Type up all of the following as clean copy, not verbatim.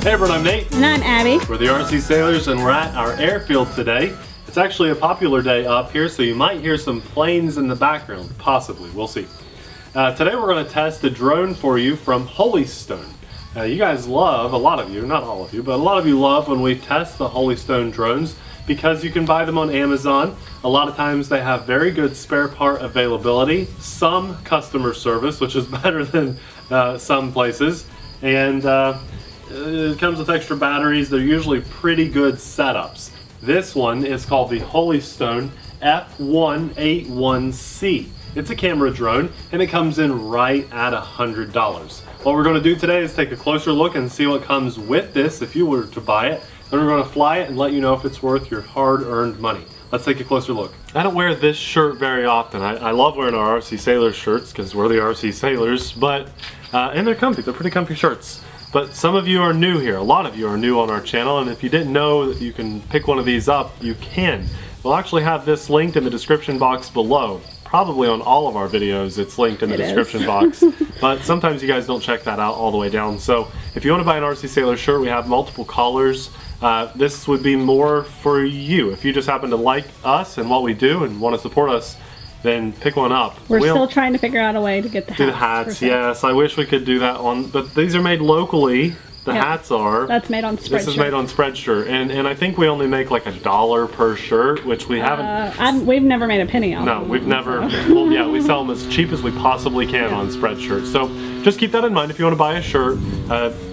Hey everyone, I'm Nate. And I'm Abby. We're the RC Sailors and we're at our airfield today. It's actually a popular day up here, so you might hear some planes in the background, possibly, we'll see. Today we're going to test a drone for you from Holystone. You guys love, a lot of you, not all of you, but a lot of you love when we test the Holystone drones because you can buy them on Amazon. A lot of times they have very good spare part availability, some customer service, which is better than some places, and it comes with extra batteries. They're usually pretty good setups. This one is called the Holystone F181C. It's a camera drone and it comes in right at $100. What we're going to do today is take a closer look and see what comes with this if you were to buy it. Then we're going to fly it and let you know if it's worth your hard-earned money. Let's take a closer look. I don't wear this shirt very often. I love wearing our RC Sailors shirts because we're the RC Sailors, but and they're comfy. They're pretty comfy shirts. But some of you are new here. A lot of you are new on our channel, and if you didn't know that you can pick one of these up, you can. We'll actually have this linked in the description box below. Probably on all of our videos it's linked in the description box, but sometimes you guys don't check that out all the way down. So if you want to buy an RC Sailor shirt, we have multiple colors. This would be more for you. If you just happen to like us and what we do and want to support us, then pick one up. We're still trying to figure out a way to get the hats. Do the hats, yes. I wish we could do that on, but these are made locally. The hats are. That's made on Spreadshirt. This is made on Spreadshirt, and I think we only make like $1 per shirt, which we haven't. We've never made a penny on. No, we've never. Well, yeah, we sell them as cheap as we possibly can on Spreadshirt. So just keep that in mind. If you want to buy a shirt,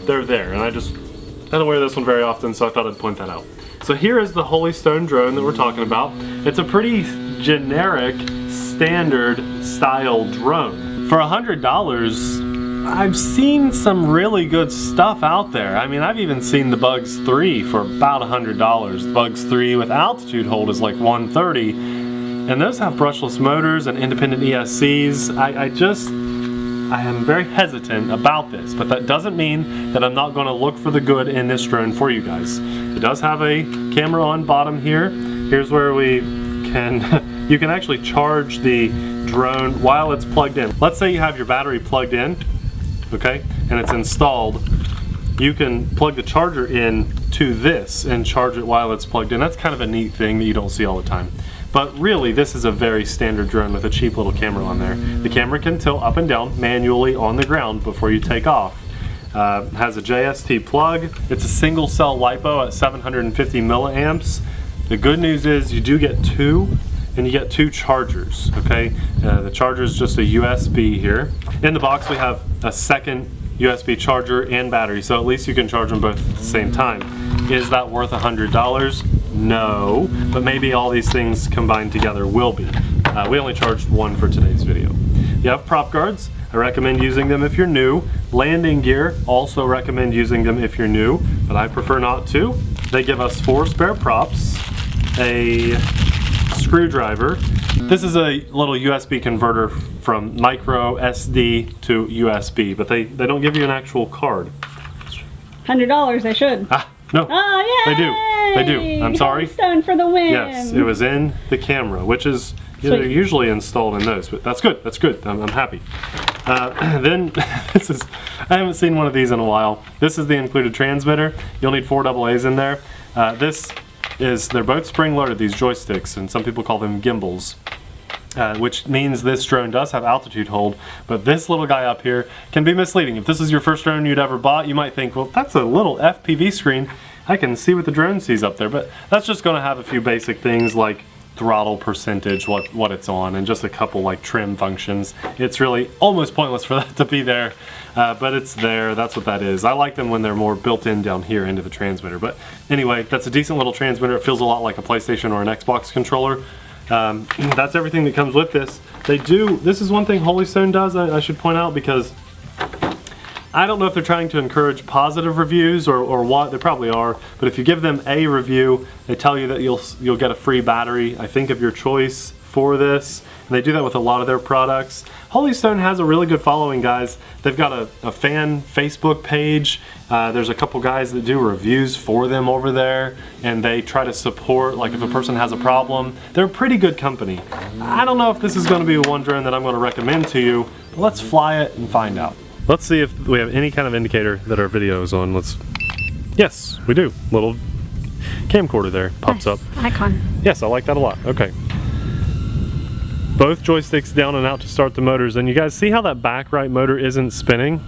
they're there. And I don't wear this one very often, so I thought I'd point that out. So here is the Holystone drone that we're talking about. It's a pretty generic, standard style drone. For $100. I've seen some really good stuff out there. I mean, I've even seen the Bugs 3 for about $100. The Bugs 3 with altitude hold is like $130, and those have brushless motors and independent ESCs. I am very hesitant about this, but that doesn't mean that I'm not going to look for the good in this drone for you guys. It does have a camera on bottom here. Here's where we can, you can actually charge the drone while it's plugged in. Let's say you have your battery plugged in, okay, and it's installed. You can plug the charger in to this and charge it while it's plugged in. That's kind of a neat thing that you don't see all the time. But really, this is a very standard drone with a cheap little camera on there. The camera can tilt up and down manually on the ground before you take off. Has a JST plug. It's a single cell LiPo at 750 milliamps. The good news is you do get two, and you get two chargers, okay? The charger is just a USB here. In the box we have a second USB charger and battery, so at least you can charge them both at the same time. Is that worth $100? No, but maybe all these things combined together will be. We only charged one for today's video. You have prop guards. I recommend using them if you're new. Landing gear, also recommend using them if you're new, but I prefer not to. They give us 4 spare props, a screwdriver. This is a little USB converter from micro SD to USB, but they don't give you an actual card. $100, they should. No. Oh, yay! They do. I'm sorry. Holystone for the win. Yes, it was in the camera, which is usually installed in those, but that's good. That's good. I'm happy. Then this is, I haven't seen one of these in a while. This is the included transmitter. You'll need 4 AA's in there. They're both spring-loaded, these joysticks, and some people call them gimbals, which means this drone does have altitude hold, but this little guy up here can be misleading. If this is your first drone you'd ever bought, you might think, well, that's a little FPV screen. I can see what the drone sees up there, but that's just going to have a few basic things like throttle percentage, what it's on, and just a couple like trim functions. It's really almost pointless for that to be there, but it's there. That's what that is. I like them when they're more built in down here into the transmitter. But anyway, that's a decent little transmitter. It feels a lot like a PlayStation or an Xbox controller. That's everything that comes with this. This is one thing Holystone does, I should point out, because I don't know if they're trying to encourage positive reviews or what. They probably are, but if you give them a review, they tell you that you'll get a free battery, I think, of your choice for this, and they do that with a lot of their products. Holystone has a really good following, guys. They've got a fan Facebook page. There's a couple guys that do reviews for them over there, and they try to support, like if a person has a problem. They're a pretty good company. I don't know if this is going to be one drone that I'm going to recommend to you, but let's fly it and find out. Let's see if we have any kind of indicator that our video is on. Yes, we do. Little camcorder there pops up. Icon. Yes, I like that a lot. Okay. Both joysticks down and out to start the motors. And you guys see how that back right motor isn't spinning?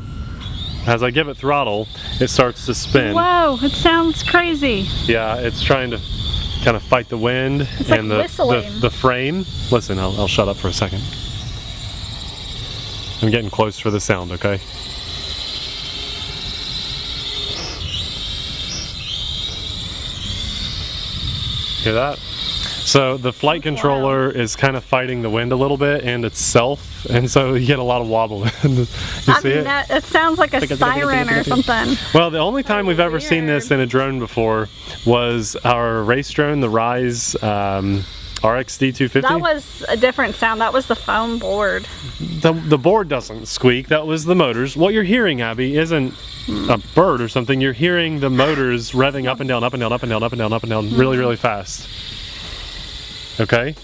As I give it throttle, it starts to spin. Whoa, it sounds crazy. Yeah, it's trying to kind of fight the wind It's like and whistling. the frame. Listen, I'll shut up for a second. I'm getting close for the sound, okay? Hear that? So the flight controller is kind of fighting the wind a little bit and itself, and so you get a lot of wobble. You see it? That sounds like a siren or something. Well, the only time we've ever seen this in a drone before was our race drone, the Rise RXD250. That was a different sound. That was the foam board. The board doesn't squeak. That was the motors. What you're hearing, Abby, isn't a bird or something. You're hearing the motors revving up and down, up and down, up and down, up and down, up and down, really, really fast. Okay,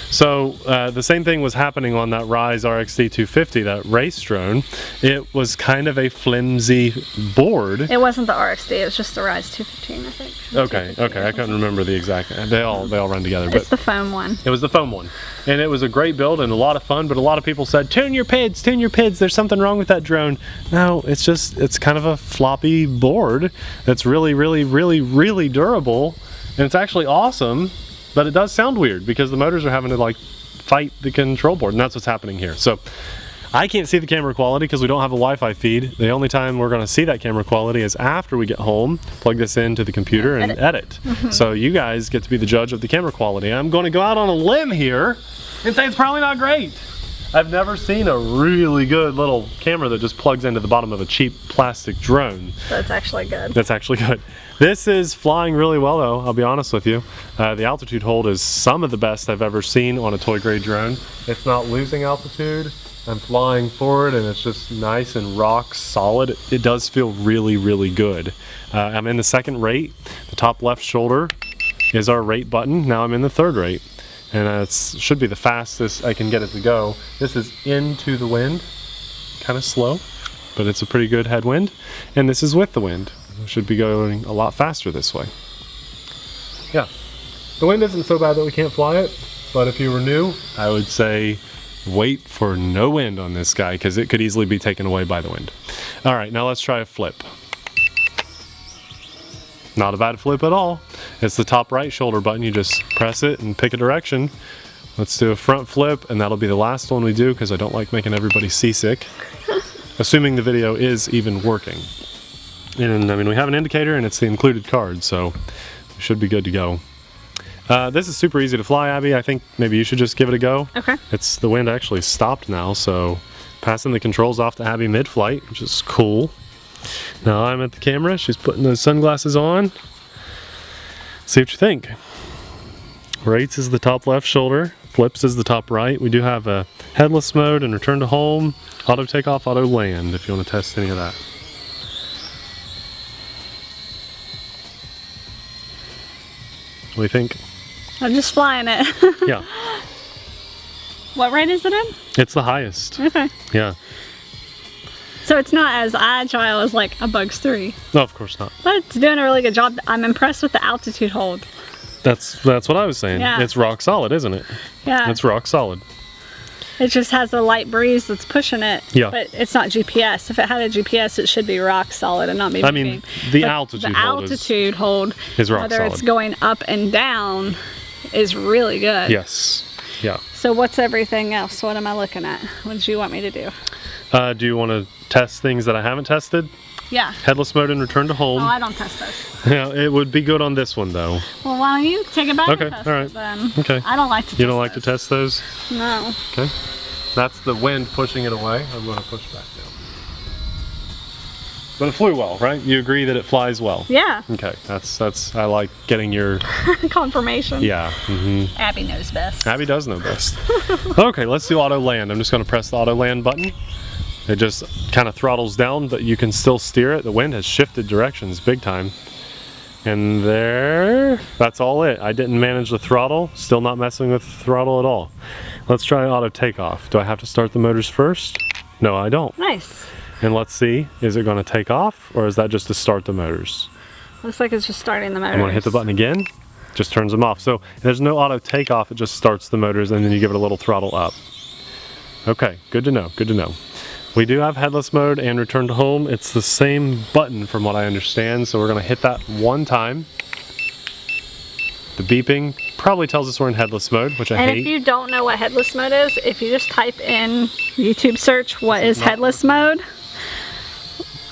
so the same thing was happening on that Rise RXD250, that race drone. It was kind of a flimsy board. It wasn't the RXD, it was just the Rise 215, I think. Okay, I couldn't remember the exact. They all run together. It's the foam one. It was the foam one, and it was a great build and a lot of fun. But a lot of people said, "Tune your PIDs, tune your PIDs. There's something wrong with that drone." No, it's kind of a floppy board that's really, really, really, really durable, and it's actually awesome. But it does sound weird because the motors are having to like fight the control board, and that's what's happening here. So I can't see the camera quality because we don't have a Wi-Fi feed. The only time we're going to see that camera quality is after we get home, plug this into the computer and edit. So you guys get to be the judge of the camera quality. I'm going to go out on a limb here and say it's probably not great. I've never seen a really good little camera that just plugs into the bottom of a cheap plastic drone. That's actually good. That's actually good. This is flying really well though, I'll be honest with you. The altitude hold is some of the best I've ever seen on a toy grade drone. It's not losing altitude. I'm flying forward and it's just nice and rock solid. It does feel really, really good. I'm in the second rate. The top left shoulder is our rate button. Now I'm in the third rate. And it should be the fastest I can get it to go. This is into the wind, kind of slow, but it's a pretty good headwind. And this is with the wind. It should be going a lot faster this way. Yeah, the wind isn't so bad that we can't fly it, but if you were new, I would say wait for no wind on this guy because it could easily be taken away by the wind. All right, now let's try a flip. Not a bad flip at all. It's the top right shoulder button. You just press it and pick a direction. Let's do a front flip, and that'll be the last one we do because I don't like making everybody seasick. Assuming the video is even working. And I mean, we have an indicator and it's the included card, so we should be good to go. This is super easy to fly, Abby. I think maybe you should just give it a go. Okay. The wind actually stopped now, so passing the controls off to Abby mid-flight, which is cool. Now I'm at the camera. She's putting those sunglasses on. See what you think. Rates is the top left shoulder. Flips is the top right. We do have a headless mode and return to home. Auto takeoff, auto land if you want to test any of that. What do you think? I'm just flying it. Yeah. What rate is it in? It's the highest. Okay. Yeah. So it's not as agile as like a Bugs 3. No, of course not. But it's doing a really good job. I'm impressed with the altitude hold. That's what I was saying. Yeah. It's rock solid, isn't it? Yeah. It's rock solid. It just has a light breeze that's pushing it. Yeah. But it's not GPS. If it had a GPS, it should be rock solid and not be I moving. mean, the But altitude the hold altitude hold, is rock whether solid. it's going up and down, is really good. Yes. Yeah. So what's everything else? What am I looking at? What did you want me to do? Do you want to test things that I haven't tested? Yeah. Headless mode and return to home. Oh, I don't test those. Yeah, it would be good on this one though. Well, why don't you take it back Okay, and test all right. it then? Okay. I don't like to test You don't like to test those? No. Okay. That's the wind pushing it away. I'm going to push back down. But it flew well, right? You agree that it flies well? Yeah. Okay, that's I like getting your Confirmation. yeah. Abby knows best. Abby does know best. Okay, let's do auto land. I'm just going to press the auto land button. It just kind of throttles down, but you can still steer it. The wind has shifted directions big time. And there, that's all it. I didn't manage the throttle. Still not messing with the throttle at all. Let's try auto takeoff. Do I have to start the motors first? No, I don't. Nice. And let's see, is it going to take off or is that just to start the motors? Looks like it's just starting the motors. I'm gonna hit the button again, just turns them off. So there's no auto takeoff, it just starts the motors and then you give it a little throttle up. Okay, good to know, good to know. We do have headless mode and return to home. It's the same button from what I understand, so we're gonna hit that one time. The beeping probably tells us we're in headless mode, which I hate. And if you don't know what headless mode is, if you just type in YouTube search, what is headless mode?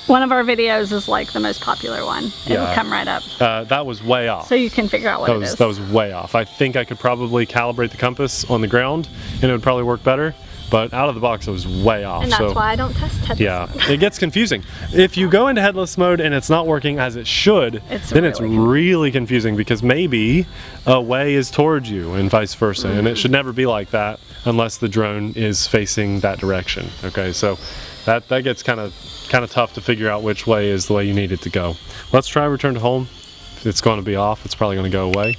One of our videos is like the most popular one. It'll come right up. That was way off. So you can figure out what it is. That was way off. I think I could probably calibrate the compass on the ground and it would probably work better. But out of the box, it was way off. And that's why I don't test headless mode. It gets confusing. If you go into headless mode and it's not working as it should, then it's really confusing because maybe a way is towards you and vice versa. And it should never be like that unless the drone is facing that direction. Okay, so that gets kind of tough to figure out which way is the way you need it to go. Let's try return to home. If it's going to be off, it's probably going to go away.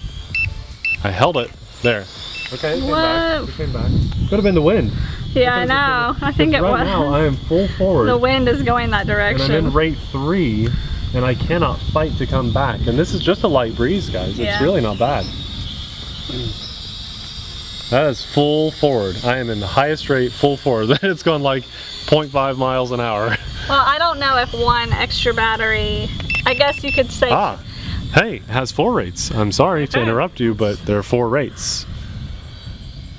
I held it. There. Okay, it came back. Could have been the wind. Yeah, I know. I think it was. Right now, I am full forward. The wind is going that direction. And I'm in rate 3, and I cannot fight to come back. And this is just a light breeze, guys. It's really not bad. That is full forward. I am in the highest rate, full forward. It's going like 0.5 miles an hour. Well, I don't know if one extra battery, I guess you could say. Hey, it has 4 rates. I'm sorry to interrupt you, but there are 4 rates.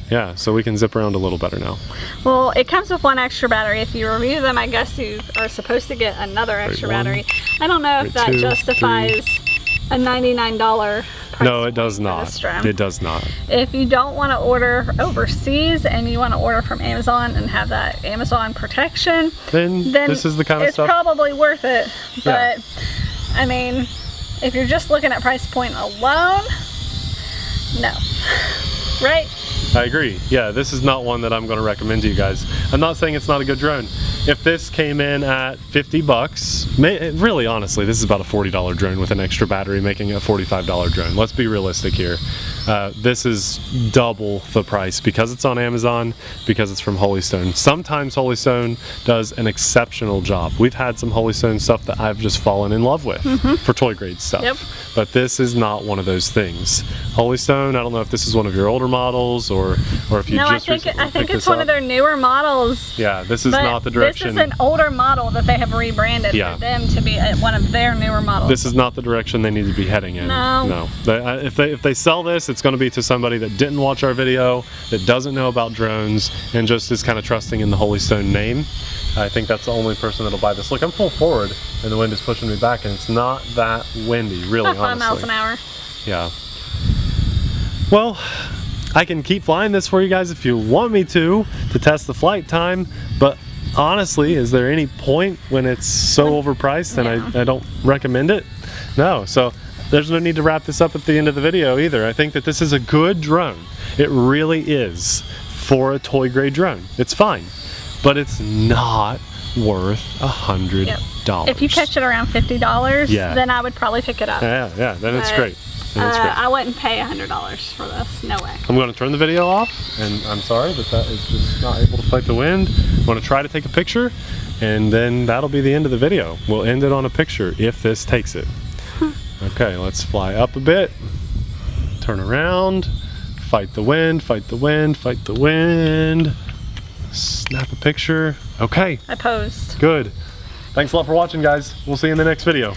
Yeah, so we can zip around a little better now. Well, it comes with 1 extra battery. If you review them, I guess you are supposed to get another extra battery. I don't know if that justifies a $99 price. No, it does not. It does not. If you don't want to order overseas and you want to order from Amazon and have that Amazon protection, then this is the kind of stuff. It's probably worth it. But I mean, if you're just looking at price point alone, no. Right? I agree. Yeah, this is not one that I'm going to recommend to you guys. I'm not saying it's not a good drone. If this came in at 50 bucks, really honestly, this is about a $40 drone with an extra battery, making it a $45 drone. Let's be realistic here. This is double the price because it's on Amazon, because it's from Holystone. Sometimes Holystone does an exceptional job. We've had some Holystone stuff that I've just fallen in love with for toy grade stuff. But this is not one of those things. Holystone, I don't know if this is one of your older models or if you just I think it's one of their newer models. Yeah, this is not the direction. This is an older model that they have rebranded for them to be one of their newer models. This is not the direction they need to be heading in. No. If they sell this, it's going to be to somebody that didn't watch our video, that doesn't know about drones, and just is kind of trusting in the Holystone name. I think that's the only person that'll buy this. Look, I'm full forward, and the wind is pushing me back, and it's not that windy, really, honestly. 5 miles an hour. Yeah. Well, I can keep flying this for you guys if you want me to test the flight time, but honestly, is there any point when it's so overpriced and I don't recommend it? No, so there's no need to wrap this up at the end of the video either. I think that this is a good drone. It really is for a toy grade drone. It's fine, but it's not worth $100. If you catch it around $50, then I would probably pick it up. Yeah, then it's great. I wouldn't pay $100 for this, no way. I'm going to turn the video off, and I'm sorry that is just not able to fight the wind. I'm going to try to take a picture, and then that'll be the end of the video. We'll end it on a picture if this takes it. Okay, let's fly up a bit, turn around, fight the wind, fight the wind, fight the wind, snap a picture. Okay. I posed. Good. Thanks a lot for watching, guys. We'll see you in the next video.